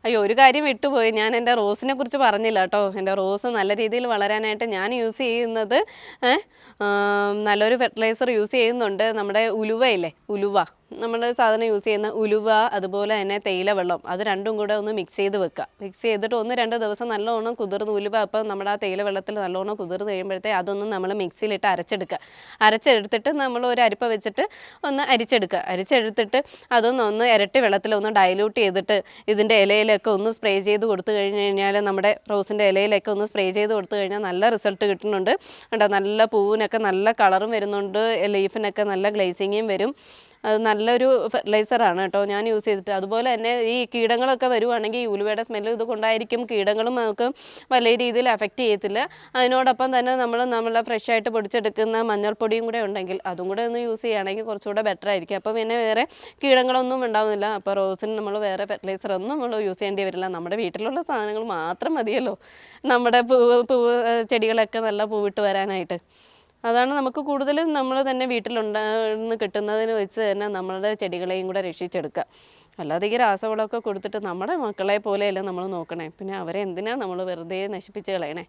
അയ്യോ ഒരു കാര്യം വിട്ടുപോയി, ഞാൻ എൻ്റെ റോസിനെ കുറിച്ച് പറഞ്ഞില്ല കേട്ടോ. എൻ്റെ റോസ് നല്ല രീതിയിൽ വളരാനായിട്ട് ഞാൻ യൂസ് ചെയ്യുന്നത് നല്ലൊരു ഫെർട്ടിലൈസർ യൂസ് ചെയ്യുന്നുണ്ട്. നമ്മുടെ ഉലുവയില്ലേ, ഉലുവ, നമ്മൾ സാധാരണ യൂസ് ചെയ്യുന്ന ഉലുവ, അതുപോലെ തന്നെ തേയില വെള്ളം, അത് രണ്ടും കൂടെ ഒന്ന് മിക്സ് ചെയ്ത് വെക്കുക. മിക്സ് ചെയ്തിട്ട് 1-2 ദിവസം നല്ലോണം കുതിർന്ന്, ഉലുവ അപ്പം നമ്മുടെ ആ തേയില വെള്ളത്തിൽ നല്ലോണം കുതിർന്ന് കഴിയുമ്പോഴത്തേ അതൊന്ന് നമ്മൾ മിക്സിയിലിട്ട് അരച്ചെടുത്തിട്ട് നമ്മൾ ഒരു അരിപ്പ വെച്ചിട്ട് ഒന്ന് അരിച്ചെടുത്തിട്ട് അതൊന്ന് ഇരട്ടി വെള്ളത്തിലൊന്ന് ഡൈല്യൂട്ട് ചെയ്തിട്ട് ഇതിൻ്റെ ഇലയിലൊക്കെ ഒന്ന് സ്പ്രേ ചെയ്ത് കൊടുത്തു കഴിഞ്ഞാൽ, നമ്മുടെ റോസിൻ്റെ ഇലയിലൊക്കെ ഒന്ന് സ്പ്രേ ചെയ്ത് കൊടുത്തു കഴിഞ്ഞാൽ നല്ല റിസൾട്ട് കിട്ടുന്നുണ്ട് കേട്ടോ. നല്ല പൂവിനൊക്കെ നല്ല കളറും വരുന്നുണ്ട്, ലീഫിനൊക്കെ നല്ല ഗ്ലേസിങ്ങും വരും. അത് നല്ലൊരു ഫെർട്ടിലൈസറാണ് കേട്ടോ, ഞാൻ യൂസ് ചെയ്തിട്ട്. അതുപോലെ തന്നെ ഈ കീടങ്ങളൊക്കെ വരുവാണെങ്കിൽ ഈ ഉലുവയുടെ സ്മെല്ല് ഇത് കൊണ്ടായിരിക്കും കീടങ്ങളും നമുക്ക് വലിയ രീതിയിൽ അഫക്റ്റ് ചെയ്യത്തില്ല. അതിനോടൊപ്പം തന്നെ നമ്മളെ ഫ്രഷായിട്ട് പൊടിച്ചെടുക്കുന്ന മഞ്ഞൾപ്പൊടിയും കൂടെ ഉണ്ടെങ്കിൽ അതും കൂടെ ഒന്ന് യൂസ് ചെയ്യുകയാണെങ്കിൽ കുറച്ചുകൂടെ ബെറ്റർ ആയിരിക്കും. അപ്പോൾ പിന്നെ വേറെ കീടങ്ങളൊന്നും ഉണ്ടാവുന്നില്ല. അപ്പോൾ റോസിന് നമ്മൾ വേറെ ഫെർട്ടിലൈസറൊന്നും നമ്മൾ യൂസ് ചെയ്യേണ്ടി വരില്ല. നമ്മുടെ വീട്ടിലുള്ള സാധനങ്ങൾ മാത്രം മതിയല്ലോ നമ്മുടെ പൂവ് ചെടികളൊക്കെ നല്ല പൂവിട്ട് വരാനായിട്ട്. അതാണ് നമുക്ക് കൂടുതലും നമ്മൾ തന്നെ വീട്ടിലുണ്ടാകുന്ന കിട്ടുന്നതിന് വെച്ച് തന്നെ നമ്മളുടെ ചെടികളെയും കൂടെ രക്ഷിച്ചെടുക്കുക. അല്ലാതെ ഈ രാസവളമൊക്കെ കൊടുത്തിട്ട് നമ്മുടെ മക്കളെ പോലെയല്ല നമ്മൾ നോക്കണേ, പിന്നെ അവരെ എന്തിനാണ് നമ്മൾ വെറുതെ നശിപ്പിച്ച് കളയണേ.